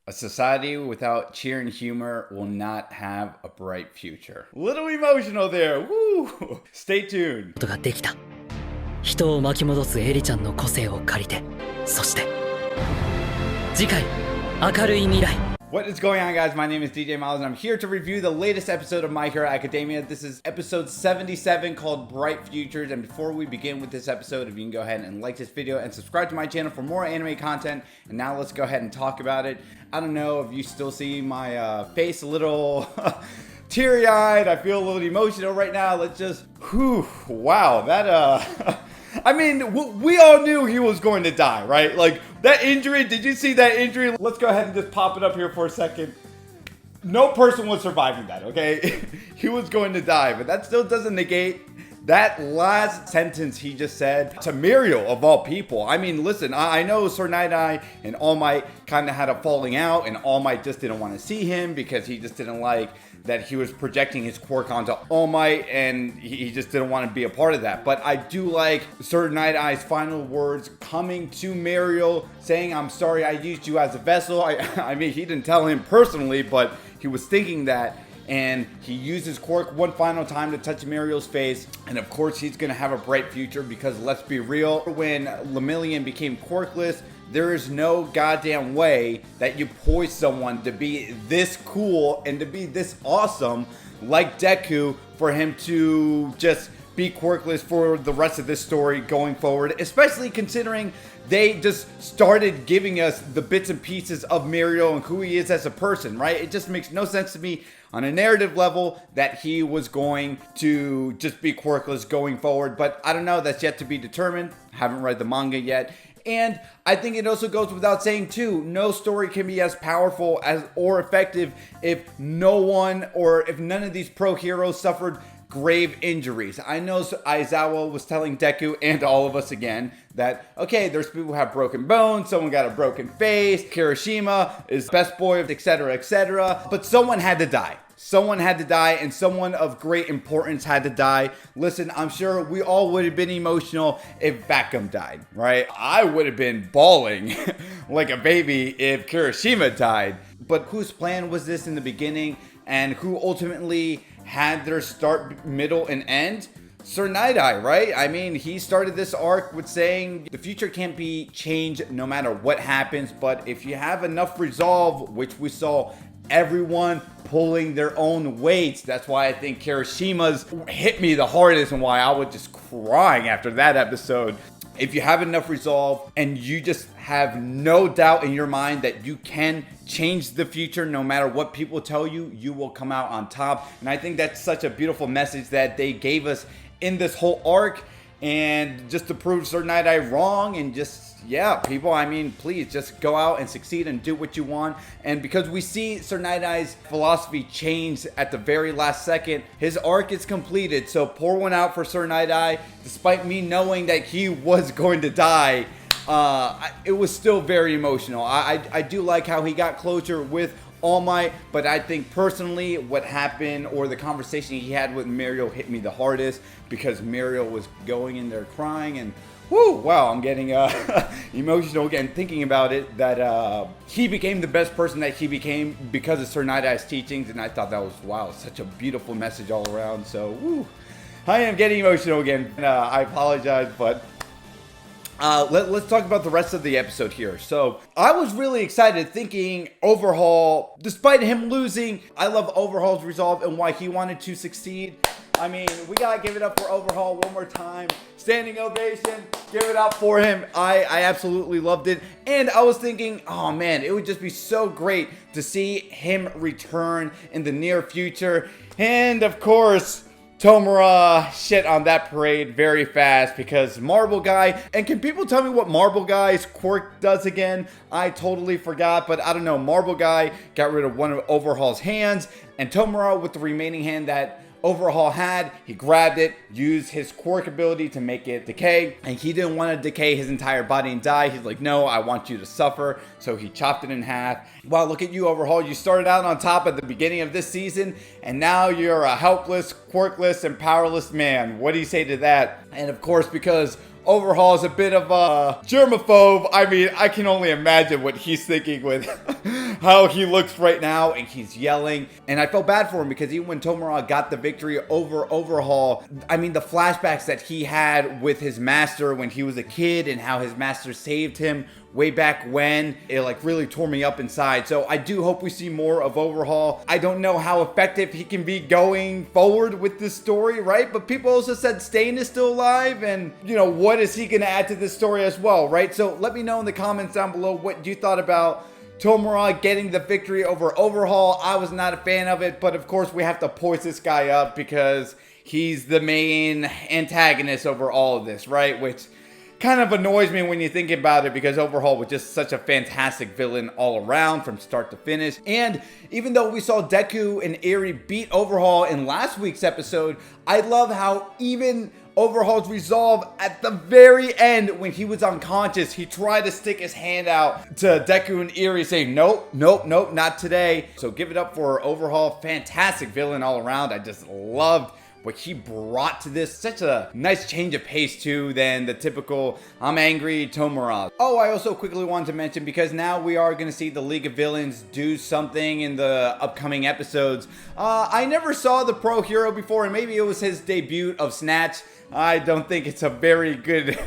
A society without cheer and humor will not have a bright future. Little emotional there. Woo! Stay tuned. ことができた。人を巻き戻すエリちゃんの個性を借りて、そして次回明るい未来。What is going on, guys? My name is DJ Milez, and I'm here to review the latest episode of My Hero Academia. This is episode 77 called Bright Futures. And before we begin with this episode, if you can go ahead and like this video and subscribe to my channel for more anime content. And now let's go ahead and talk about it. I don't know if you still see my face a little teary-eyed. I feel a little emotional right now. Let's just, wow, that I mean, we all knew he was going to die, right? Like, that injury, did you see that injury? Let's go ahead and just pop it up here for a second. No person was surviving that, okay? He was going to die, but that still doesn't negate that last sentence he just said to Mirio, of all people. I mean, listen, I know Sir Nighteye and All Might kind of had a falling out, and All Might just didn't want to see him because he just didn't like that he was projecting his quirk onto All Might, and he just didn't want to be a part of that. But I do like Sir Night-Eye's final words coming to Mirio, saying, "I'm sorry I used you as a vessel." I mean, he didn't tell him personally, but he was thinking that. And he used his quirk one final time to touch Mirio's face. And of course, he's going to have a bright future because let's be real, when Lemillion became quirkless, there is no goddamn way that you poise someone to be this cool and to be this awesome like Deku for him to just be quirkless for the rest of this story going forward, especially considering they just started giving us the bits and pieces of Mirio and who he is as a person, right? It just makes no sense to me on a narrative level that he was going to just be quirkless going forward, but I don't know, that's yet to be determined. Haven't read the manga yet. And I think it also goes without saying too, no story can be as powerful as or effective if no one or if none of these pro heroes suffered grave injuries. I know Aizawa was telling Deku and all of us again that, okay, there's people who have broken bones, someone got a broken face, Kirishima is best boy, etc., etc. But someone had to die. Someone had to die, and someone of great importance had to die. Listen, I'm sure we all would have been emotional if Vacuum died, right? I would have been bawling like a baby if Kirishima died. But whose plan was this in the beginning, and who ultimately had their start, middle, and end? Sir Nighteye, right? I mean, he started this arc with saying the future can't be changed no matter what happens, but if you have enough resolve, which we saw everyone pulling their own weights. That's why I think Kirishima's hit me the hardest and why I was just crying after that episode. If you have enough resolve and you just have no doubt in your mind that you can change the future no matter what people tell you, you will come out on top. And I think that's such a beautiful message that they gave us in this whole arc. And just to prove Sir Nighteye wrong and just, yeah, people, I mean, please just go out and succeed and do what you want. And because we see Sir Night-Eye's philosophy change at the very last second, his arc is completed. So pour one out for Sir Nighteye. Despite me knowing that he was going to die, it was still very emotional. I do like how he got closure with All Might, but I think personally what happened or the conversation he had with Mirio hit me the hardest because Mirio was going in there crying and wow, I'm getting emotional again thinking about it, that he became the best person that he became because of Sir Night-Eye's teachings, and I thought that was, wow, such a beautiful message all around. So, I am getting emotional again. I apologize, but let's talk about the rest of the episode here. So, I was really excited thinking Overhaul, despite him losing, I love Overhaul's resolve and why he wanted to succeed. I mean, we gotta give it up for Overhaul one more time. Standing ovation, give it up for him. I absolutely loved it. And I was thinking, oh man, it would just be so great to see him return in the near future. And of course, Tomura shit on that parade very fast because Marble Guy, and can people tell me what Marble Guy's quirk does again? I totally forgot, but I don't know. Marble Guy got rid of one of Overhaul's hands, and Tomura with the remaining hand that Overhaul had, he grabbed it, used his quirk ability to make it decay, and he didn't want to decay his entire body and die. He's like, no, I want you to suffer. So he chopped it in half. Wow, look at you, Overhaul. You started out on top at the beginning of this season, and now you're a helpless, quirkless, and powerless man. What do you say to that? And of course, because Overhaul is a bit of a germaphobe. I mean, I can only imagine what he's thinking with how he looks right now, and he's yelling. And I felt bad for him because even when Tomura got the victory over Overhaul, I mean, the flashbacks that he had with his master when he was a kid and how his master saved him way back when, it like really tore me up inside. So I do hope we see more of Overhaul. I don't know how effective he can be going forward with this story, right? But people also said Stain is still alive, and you know, what is he gonna add to this story as well, right? So let me know in the comments down below what you thought about Tomura getting the victory over Overhaul. I was not a fan of it, but of course we have to poise this guy up because he's the main antagonist over all of this, right? Which kind of annoys me when you think about it, because Overhaul was just such a fantastic villain all around from start to finish. And even though we saw Deku and Eri beat Overhaul in last week's episode, I love how even Overhaul's resolve at the very end, when he was unconscious, he tried to stick his hand out to Deku and Eri saying, nope, nope, nope, not today. So give it up for Overhaul. Fantastic villain all around. I just loved what he brought to this. Such a nice change of pace too than the typical I'm angry Tomura. Oh, I also quickly wanted to mention, because now we are going to see the League of Villains do something in the upcoming episodes. I never saw the Pro Hero before, and maybe it was his debut of Snatch. I don't think it's a very good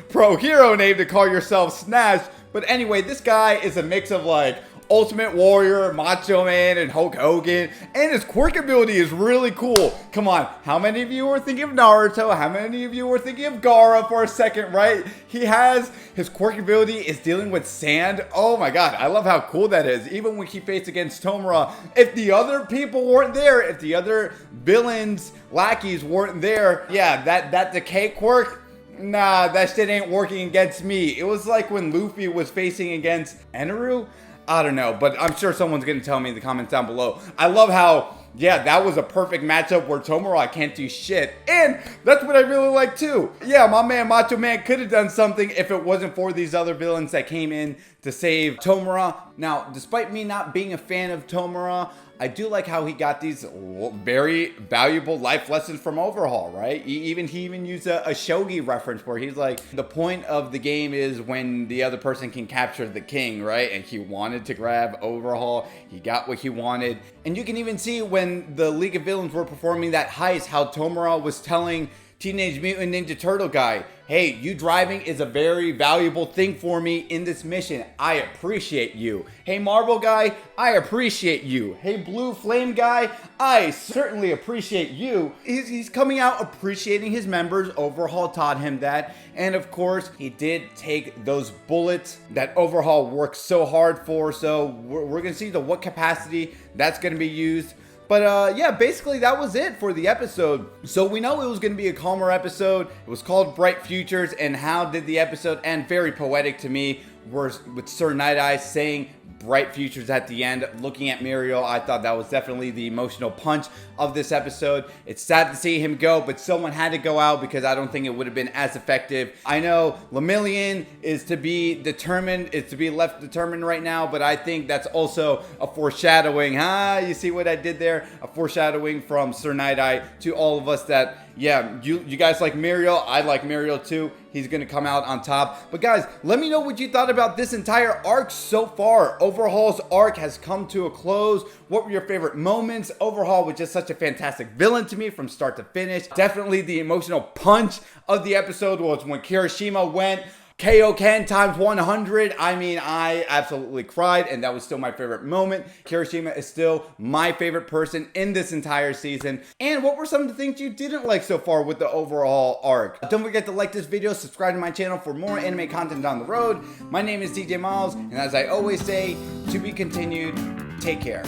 Pro Hero name to call yourself Snatch. But anyway, this guy is a mix of like Ultimate Warrior, Macho Man, and Hulk Hogan, and his quirk ability is really cool. Come on, how many of you were thinking of Naruto? How many of you were thinking of Gaara for a second, right? He has, his quirk ability is dealing with sand. Oh my god, I love how cool that is. Even when he faced against Tomura, if the other people weren't there, if the other villains, lackeys weren't there, yeah, that decay quirk, nah, that shit ain't working against me. It was like when Luffy was facing against Eneru. I don't know, but I'm sure someone's going to tell me in the comments down below. I love how, yeah, that was a perfect matchup where Tomura can't do shit. And that's what I really like too. Yeah, my man Macho Man could have done something if it wasn't for these other villains that came in to save Tomura. Now, despite me not being a fan of Tomura, I do like how he got these very valuable life lessons from Overhaul, right? He even used a shogi reference where he's like, the point of the game is when the other person can capture the king, right? And he wanted to grab Overhaul. He got what he wanted. And you can even see when the League of Villains were performing that heist, how Tomura was telling Teenage Mutant Ninja Turtle guy, hey, you driving is a very valuable thing for me in this mission. I appreciate you. Hey, Marble guy, I appreciate you. Hey, Blue Flame guy, I certainly appreciate you. He's coming out appreciating his members. Overhaul taught him that. And of course, he did take those bullets that Overhaul worked so hard for. So we're going to see to what capacity that's going to be used. But yeah, basically that was it for the episode. So we know it was going to be a calmer episode. It was called Bright Futures. And how did the episode end? Very poetic to me, with Sir Nighteye saying Bright Futures at the end, looking at Mirio. I thought that was definitely the emotional punch of this episode. It's sad to see him go, but someone had to go out because I don't think it would have been as effective. I know Lemillion is to be determined, is to be left determined right now, but I think that's also a foreshadowing. You see what I did there? A foreshadowing from Sir Nighteye to all of us that, yeah, you guys like Mirio. I like Mirio too. He's going to come out on top. But guys, let me know what you thought about this entire arc so far. Overhaul's arc has come to a close. What were your favorite moments? Overhaul was just such a fantastic villain to me from start to finish. Definitely the emotional punch of the episode was when Kirishima went Kaioken times 100. I mean, I absolutely cried, and that was still my favorite moment. Kirishima is still my favorite person in this entire season. And what were some of the things you didn't like so far with the overall arc? Don't forget to like this video, subscribe to my channel for more anime content down the road. My name is DJ Miles, and as I always say, to be continued, take care.